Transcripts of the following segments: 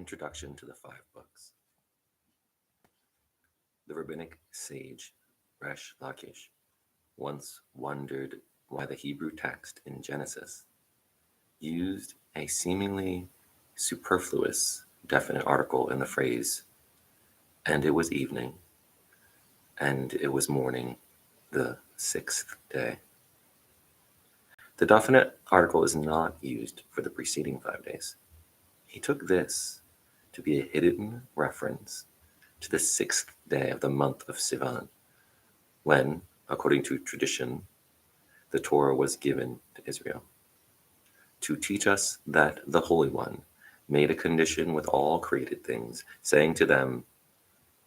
Introduction to the Five Books. The rabbinic sage Resh Lakish once wondered why the Hebrew text in Genesis used a seemingly superfluous definite article in the phrase, "And it was evening, and it was morning, the sixth day." The definite article is not used for the preceding 5 days. He took this to be a hidden reference to the sixth day of the month of Sivan, when, according to tradition, the Torah was given to Israel, to teach us that the Holy One made a condition with all created things, saying to them,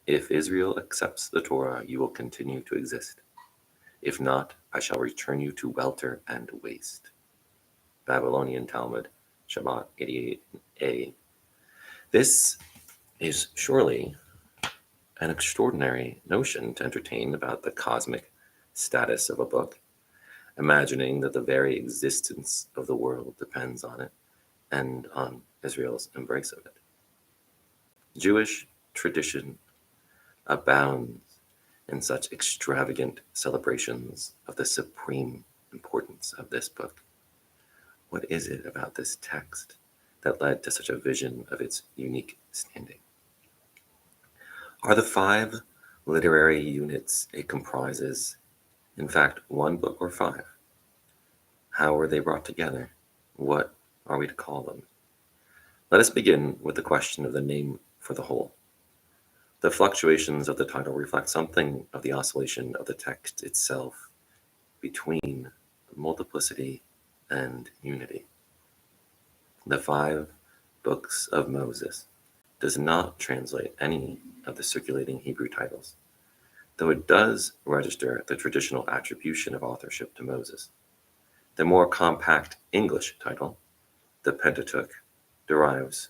"If Israel accepts the Torah, you will continue to exist. If not, I shall return you to welter and waste." Babylonian Talmud, Shabbat 88a. This is surely an extraordinary notion to entertain about the cosmic status of a book, imagining that the very existence of the world depends on it and on Israel's embrace of it. Jewish tradition abounds in such extravagant celebrations of the supreme importance of this book. What is it about this text that led to such a vision of its unique standing? Are the 5 literary units it comprises, in fact, one book or 5? How were they brought together? What are we to call them? Let us begin with the question of the name for the whole. The fluctuations of the title reflect something of the oscillation of the text itself between multiplicity and unity. The 5 books of Moses does not translate any of the circulating Hebrew titles, though it does register the traditional attribution of authorship to Moses. The more compact English title, the Pentateuch, derives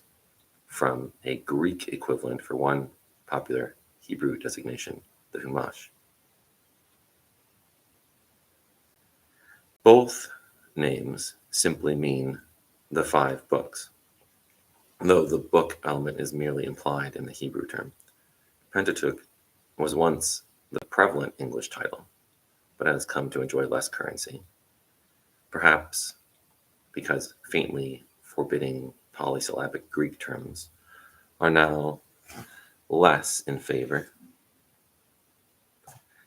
from a Greek equivalent for one popular Hebrew designation, the Humash. Both names simply mean the 5 books, though the book element is merely implied in the Hebrew term. Pentateuch was once the prevalent English title, but has come to enjoy less currency, perhaps because faintly forbidding polysyllabic Greek terms are now less in favor.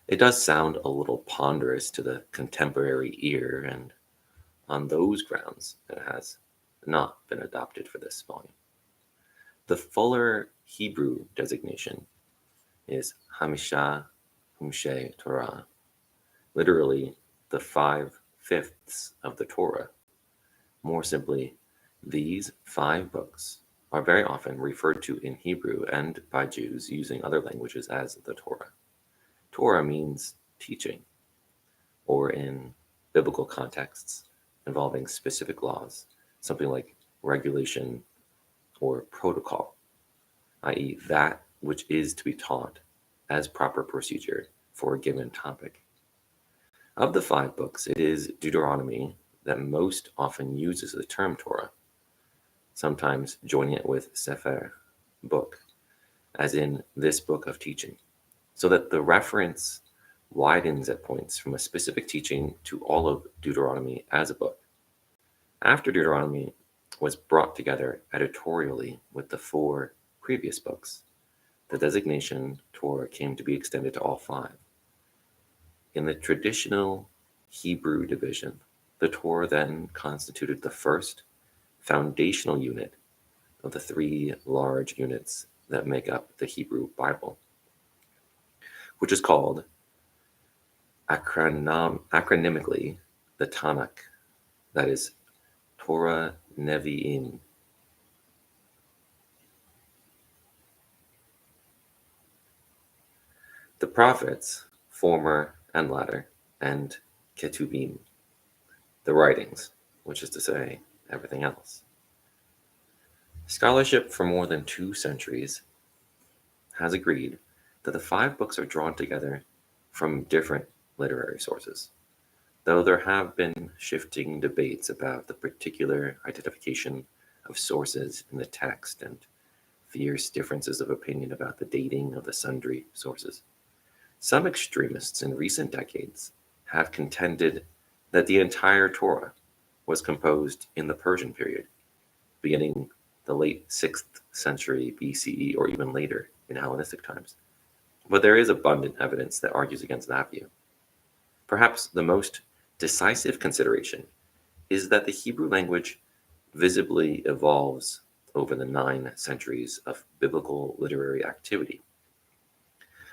It does sound a little ponderous to the contemporary ear, and on those grounds it has not been adopted for this volume. The fuller Hebrew designation is Hamisha Humshe Torah, literally the 5/5 of the Torah. More simply, these 5 books are very often referred to in Hebrew and by Jews using other languages as the Torah. Torah means teaching, or in biblical contexts involving specific laws, something like regulation or protocol, i.e., that which is to be taught as proper procedure for a given topic. Of the 5 books, it is Deuteronomy that most often uses the term Torah, sometimes joining it with Sefer, book, as in this book of teaching, so that the reference widens at points from a specific teaching to all of Deuteronomy as a book. After Deuteronomy was brought together editorially with the 4 previous books, the designation Torah came to be extended to all 5. In the traditional Hebrew division, the Torah then constituted the first foundational unit of the 3 large units that make up the Hebrew Bible, which is called acronymically the Tanakh, that is, Torah Nevi'im. The prophets, former and latter, and Ketuvim, the writings, which is to say, everything else. Scholarship for more than 2 centuries has agreed that the 5 books are drawn together from different literary sources, though there have been shifting debates about the particular identification of sources in the text and fierce differences of opinion about the dating of the sundry sources. Some extremists in recent decades have contended that the entire Torah was composed in the Persian period, beginning the late 6th century BCE or even later in Hellenistic times. But there is abundant evidence that argues against that view. Perhaps the most decisive consideration is that the Hebrew language visibly evolves over the 9 centuries of biblical literary activity,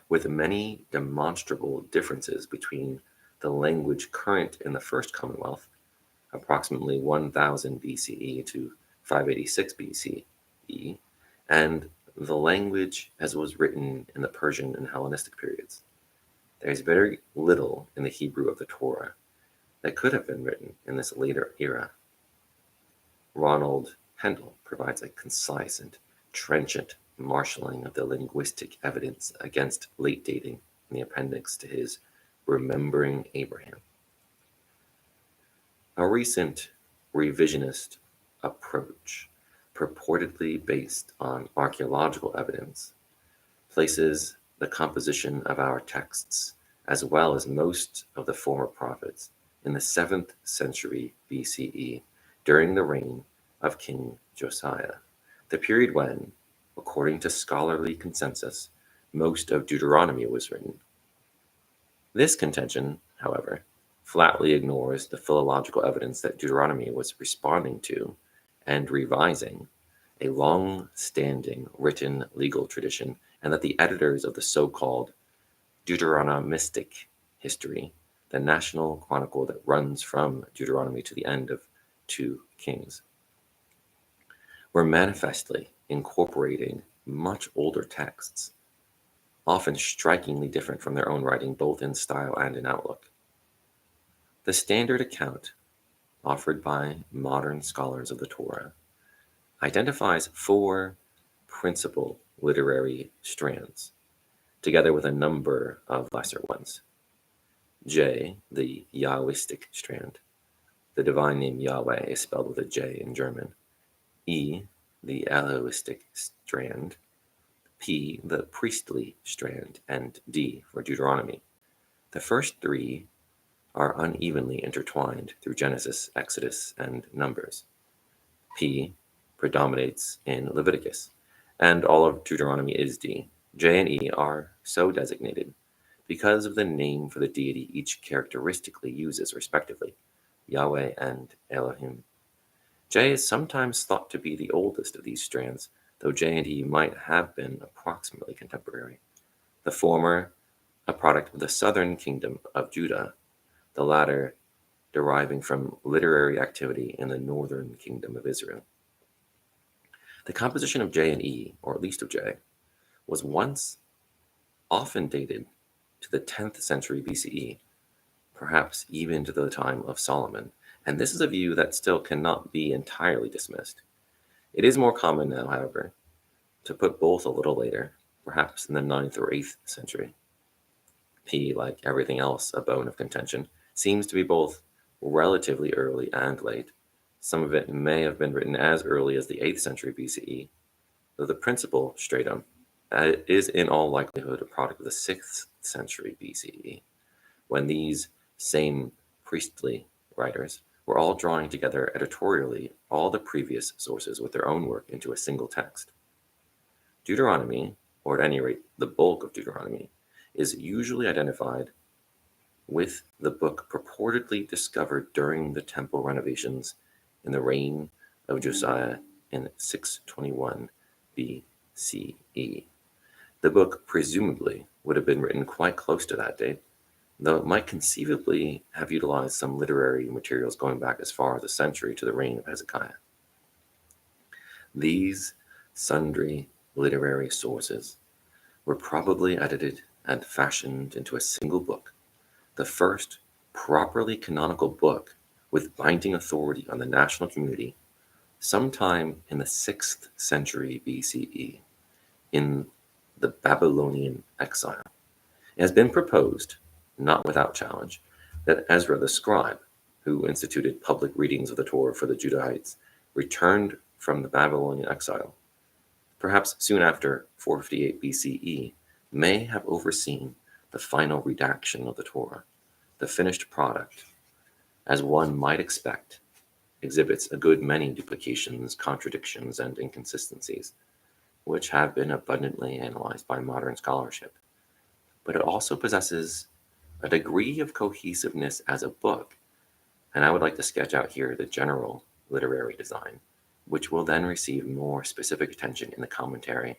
with many demonstrable differences between the language current in the First Commonwealth, approximately 1000 BCE to 586 BCE, and the language as was written in the Persian and Hellenistic periods. There is very little in the Hebrew of the Torah that could have been written in this later era. Ronald Pendle provides a concise and trenchant marshalling of the linguistic evidence against late dating in the appendix to his Remembering Abraham. A recent revisionist approach, purportedly based on archaeological evidence, places the composition of our texts, as well as most of the former prophets, in the 7th century BCE, during the reign of King Josiah, the period when, according to scholarly consensus, most of Deuteronomy was written. This contention, however, flatly ignores the philological evidence that Deuteronomy was responding to and revising a long-standing written legal tradition, and that the editors of the so-called Deuteronomistic history, the national chronicle that runs from Deuteronomy to the end of 2 Kings, were manifestly incorporating much older texts, often strikingly different from their own writing both in style and in outlook. The standard account offered by modern scholars of the Torah identifies 4 principal literary strands, together with a number of lesser ones. J, the Yahwistic strand. The divine name Yahweh is spelled with a J in German. E, the Elohistic strand. P, the priestly strand, and D for Deuteronomy. The first 3 are unevenly intertwined through Genesis, Exodus, and Numbers. P predominates in Leviticus, and all of Deuteronomy is D. J and E are so designated because of the name for the deity each characteristically uses, respectively, Yahweh and Elohim. J is sometimes thought to be the oldest of these strands, though J and E might have been approximately contemporary. The former, a product of the southern kingdom of Judah, the latter deriving from literary activity in the northern kingdom of Israel. The composition of J and E, or at least of J, was once often dated to the 10th century BCE, perhaps even to the time of Solomon, and this is a view that still cannot be entirely dismissed. It is more common now, however, to put both a little later, perhaps in the 9th or 8th century. P, like everything else a bone of contention, seems to be both relatively early and late. Some of it may have been written as early as the 8th century BCE, though the principal stratum is in all likelihood a product of the 6th century BCE, when these same priestly writers were all drawing together editorially all the previous sources with their own work into a single text. Deuteronomy, or at any rate the bulk of Deuteronomy, is usually identified with the book purportedly discovered during the temple renovations in the reign of Josiah in 621 BCE. The book presumably would have been written quite close to that date, though it might conceivably have utilized some literary materials going back as far as a century to the reign of Hezekiah. These sundry literary sources were probably edited and fashioned into a single book, the first properly canonical book with binding authority on the national community, sometime in the 6th century BCE, in the Babylonian exile. It has been proposed, not without challenge, that Ezra the scribe, who instituted public readings of the Torah for the Judahites, returned from the Babylonian exile, perhaps soon after 458 BCE, may have overseen the final redaction of the Torah. The finished product, as one might expect, exhibits a good many duplications, contradictions, and inconsistencies, which have been abundantly analyzed by modern scholarship. But it also possesses a degree of cohesiveness as a book, and I would like to sketch out here the general literary design, which will then receive more specific attention in the commentary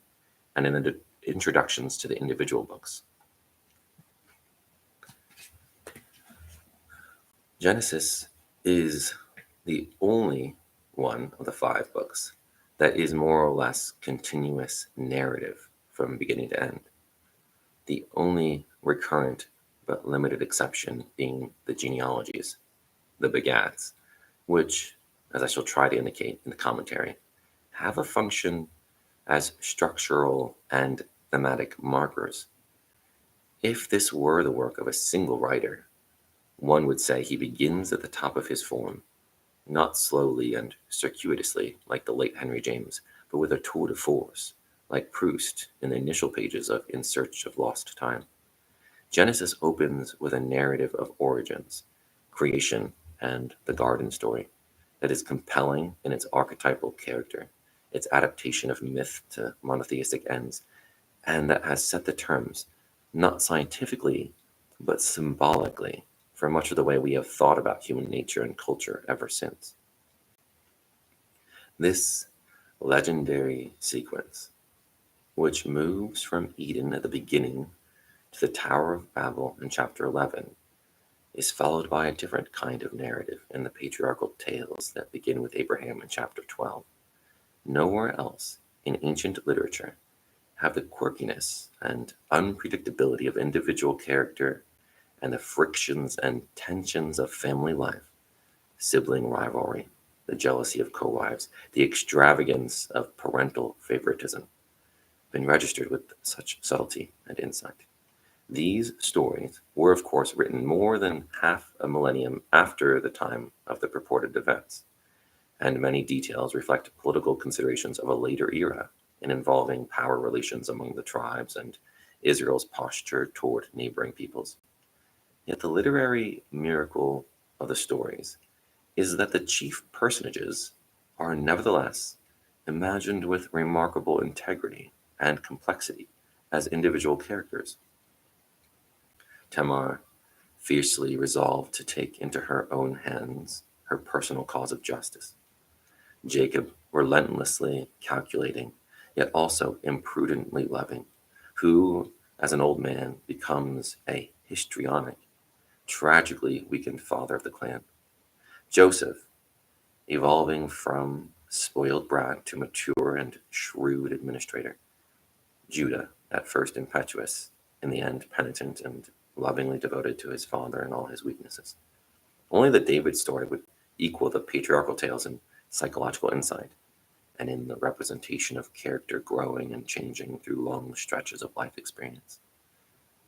and in the introductions to the individual books. Genesis is the only one of the 5 books that is more or less continuous narrative from beginning to end. The only recurrent but limited exception being the genealogies, the begats, which, as I shall try to indicate in the commentary, have a function as structural and thematic markers. If this were the work of a single writer, one would say he begins at the top of his form, not slowly and circuitously like the late Henry James, but with a tour de force, like Proust in the initial pages of In Search of Lost Time. Genesis opens with a narrative of origins, creation, and the garden story that is compelling in its archetypal character, its adaptation of myth to monotheistic ends, and that has set the terms, not scientifically, but symbolically, for much of the way we have thought about human nature and culture ever since. This legendary sequence, which moves from Eden at the beginning to the Tower of Babel in chapter 11, is followed by a different kind of narrative in the patriarchal tales that begin with Abraham in chapter 12. Nowhere else in ancient literature have the quirkiness and unpredictability of individual character and the frictions and tensions of family life, sibling rivalry, the jealousy of co-wives, the extravagance of parental favoritism, been registered with such subtlety and insight. These stories were, of course, written more than half a millennium after the time of the purported events, and many details reflect political considerations of a later era in involving power relations among the tribes and Israel's posture toward neighboring peoples. Yet the literary miracle of the stories is that the chief personages are nevertheless imagined with remarkable integrity and complexity as individual characters. Tamar, fiercely resolved to take into her own hands her personal cause of justice. Jacob, relentlessly calculating, yet also imprudently loving, who, as an old man, becomes a histrionic, tragically weakened father of the clan. Joseph, evolving from spoiled brat to mature and shrewd administrator. Judah, at first impetuous, in the end penitent and lovingly devoted to his father and all his weaknesses. Only the David story would equal the patriarchal tales in psychological insight and in the representation of character growing and changing through long stretches of life experience.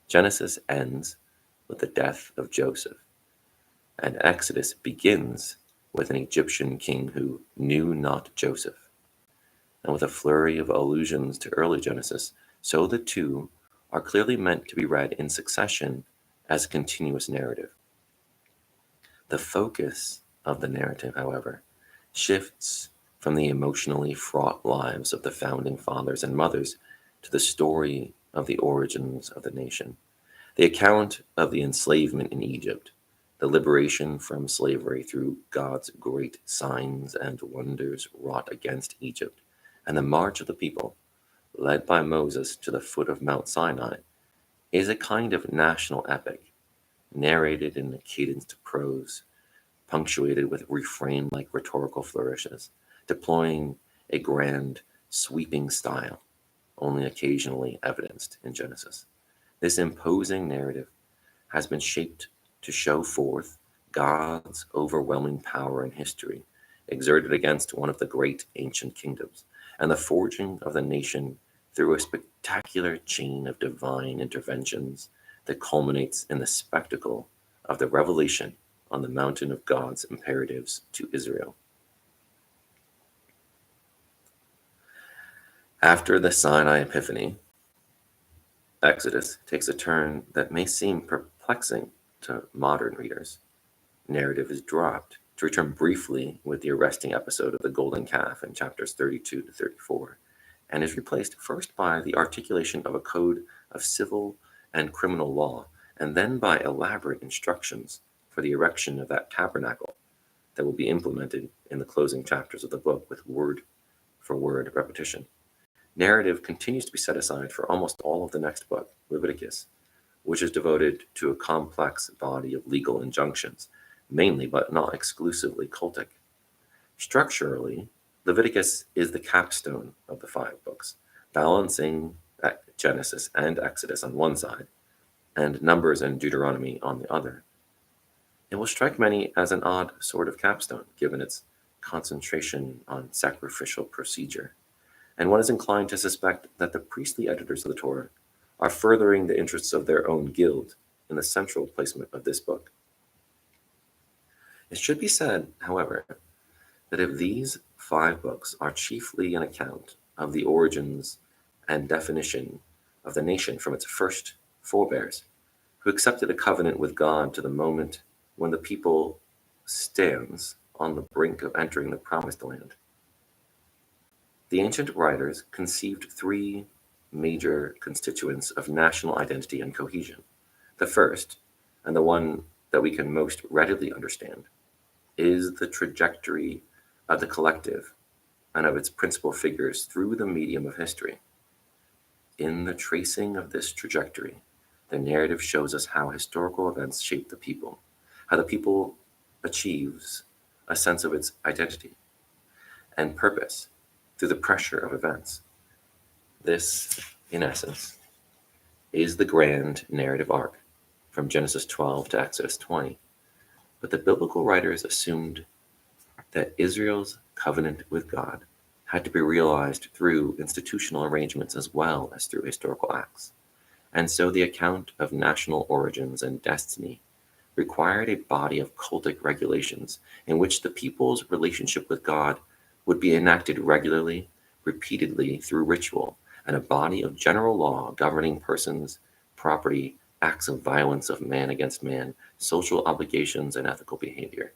Genesis ends with the death of Joseph, and Exodus begins with an Egyptian king who knew not Joseph. And with a flurry of allusions to early Genesis, so the two are clearly meant to be read in succession as continuous narrative. The focus of the narrative, however, shifts from the emotionally fraught lives of the founding fathers and mothers to the story of the origins of the nation. The account of the enslavement in Egypt, the liberation from slavery through God's great signs and wonders wrought against Egypt, and the march of the people, led by Moses to the foot of Mount Sinai, is a kind of national epic, narrated in a cadenced prose, punctuated with refrain-like rhetorical flourishes, deploying a grand, sweeping style, only occasionally evidenced in Genesis. This imposing narrative has been shaped to show forth God's overwhelming power in history, exerted against one of the great ancient kingdoms, and the forging of the nation through a spectacular chain of divine interventions that culminates in the spectacle of the revelation on the mountain of God's imperatives to Israel. After the Sinai Epiphany, Exodus takes a turn that may seem perplexing to modern readers. Narrative is dropped to return briefly with the arresting episode of the golden calf in chapters 32 to 34, and is replaced first by the articulation of a code of civil and criminal law, and then by elaborate instructions for the erection of that tabernacle that will be implemented in the closing chapters of the book with word for word repetition. Narrative continues to be set aside for almost all of the next book, Leviticus, which is devoted to a complex body of legal injunctions, mainly but not exclusively cultic. Structurally, Leviticus is the capstone of the 5 books, balancing Genesis and Exodus on one side, and Numbers and Deuteronomy on the other. It will strike many as an odd sort of capstone, given its concentration on sacrificial procedure, and one is inclined to suspect that the priestly editors of the Torah are furthering the interests of their own guild in the central placement of this book. It should be said, however, that if these 5 books are chiefly an account of the origins and definition of the nation from its first forebears, who accepted a covenant with God to the moment when the people stands on the brink of entering the promised land, the ancient writers conceived 3 major constituents of national identity and cohesion. The first, and the one that we can most readily understand, is the trajectory of the collective and of its principal figures through the medium of history. In the tracing of this trajectory, the narrative shows us how historical events shape the people, how the people achieves a sense of its identity and purpose through the pressure of events. This, in essence, is the grand narrative arc from Genesis 12 to Exodus 20. But the biblical writers assumed that Israel's covenant with God had to be realized through institutional arrangements as well as through historical acts. And so the account of national origins and destiny required a body of cultic regulations in which the people's relationship with God would be enacted regularly, repeatedly through ritual, and a body of general law governing persons, property, acts of violence of man against man, social obligations, and ethical behavior.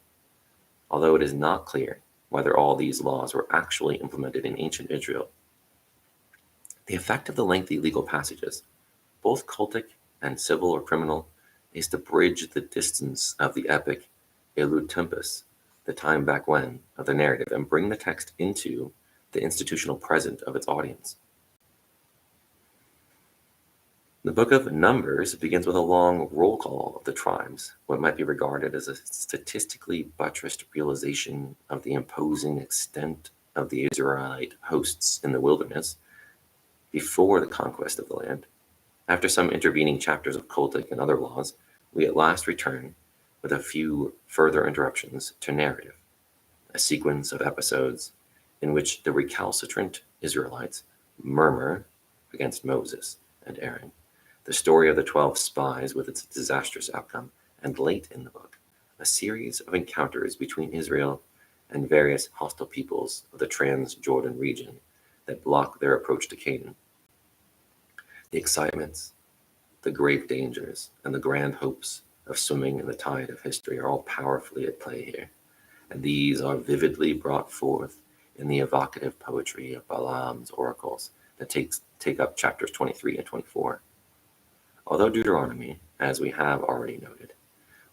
Although it is not clear whether all these laws were actually implemented in ancient Israel, the effect of the lengthy legal passages, both cultic and civil or criminal, is to bridge the distance of the epic Elut Tempus, the time back when, of the narrative, and bring the text into the institutional present of its audience. The book of Numbers begins with a long roll call of the tribes, what might be regarded as a statistically buttressed realization of the imposing extent of the Israelite hosts in the wilderness before the conquest of the land. After some intervening chapters of cultic and other laws, we at last return, with a few further interruptions, to narrative, a sequence of episodes in which the recalcitrant Israelites murmur against Moses and Aaron, the story of the 12 spies with its disastrous outcome, and late in the book, a series of encounters between Israel and various hostile peoples of the Trans-Jordan region that block their approach to Canaan. The excitements, the grave dangers, and the grand hopes of swimming in the tide of history are all powerfully at play here, and these are vividly brought forth in the evocative poetry of Balaam's oracles that take up chapters 23 and 24. Although Deuteronomy, as we have already noted,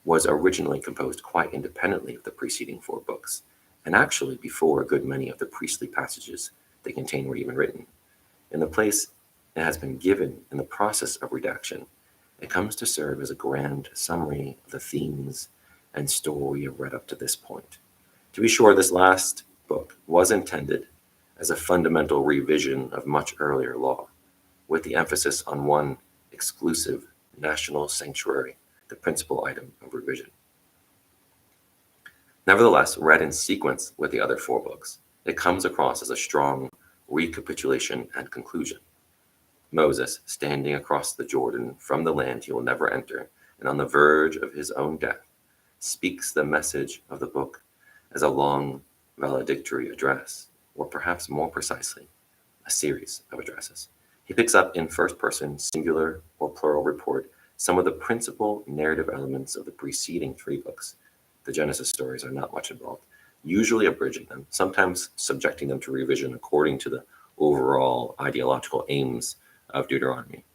was originally composed quite independently of the preceding 4 books, and actually before a good many of the priestly passages they contain were even written, in the place it has been given in the process of redaction, it comes to serve as a grand summary of the themes and story read up to this point. To be sure, this last book was intended as a fundamental revision of much earlier law, with the emphasis on one exclusive national sanctuary, the principal item of revision. Nevertheless, read in sequence with the other 4 books, it comes across as a strong recapitulation and conclusion. Moses, standing across the Jordan from the land he will never enter, and on the verge of his own death, speaks the message of the book as a long valedictory address, or perhaps more precisely, a series of addresses. He picks up in first person, singular or plural report some of the principal narrative elements of the preceding three books. The Genesis stories are not much involved, usually abridging them, sometimes subjecting them to revision according to the overall ideological aims of Deuteronomy.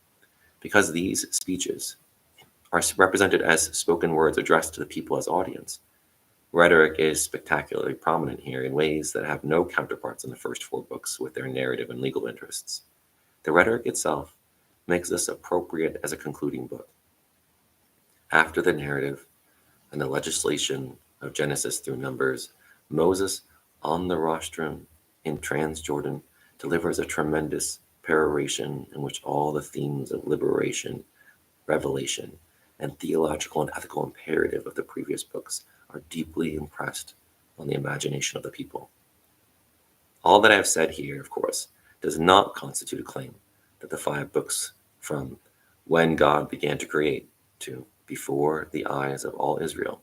Because these speeches are represented as spoken words addressed to the people as audience, rhetoric is spectacularly prominent here in ways that have no counterparts in the first four books with their narrative and legal interests. The rhetoric itself makes this appropriate as a concluding book. After the narrative and the legislation of Genesis through Numbers, Moses on the rostrum in Transjordan delivers a tremendous peroration in which all the themes of liberation, revelation, and theological and ethical imperative of the previous books are deeply impressed on the imagination of the people. All that I have said here, of course, does not constitute a claim that the five books from when God began to create to before the eyes of all Israel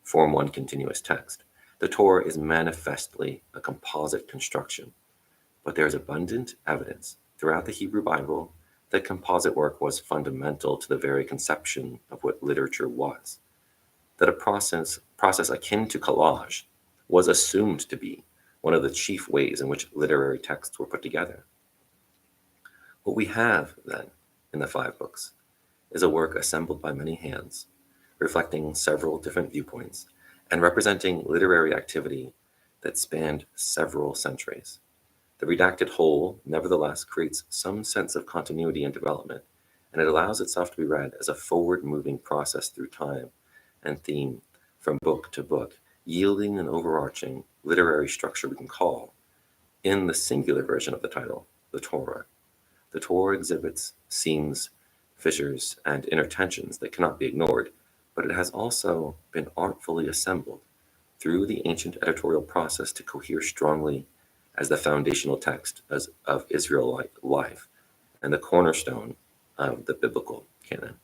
form one continuous text. The Torah is manifestly a composite construction, but there is abundant evidence throughout the Hebrew Bible that composite work was fundamental to the very conception of what literature was, that a process akin to collage was assumed to be one of the chief ways in which literary texts were put together. What we have, then, in the five books is a work assembled by many hands, reflecting several different viewpoints and representing literary activity that spanned several centuries. The redacted whole, nevertheless, creates some sense of continuity and development, and it allows itself to be read as a forward-moving process through time and theme from book to book, yielding an overarching literary structure we can call, in the singular version of the title, the Torah. The Torah exhibits seams, fissures, and inner tensions that cannot be ignored, but it has also been artfully assembled through the ancient editorial process to cohere strongly as the foundational text of Israelite life and the cornerstone of the biblical canon.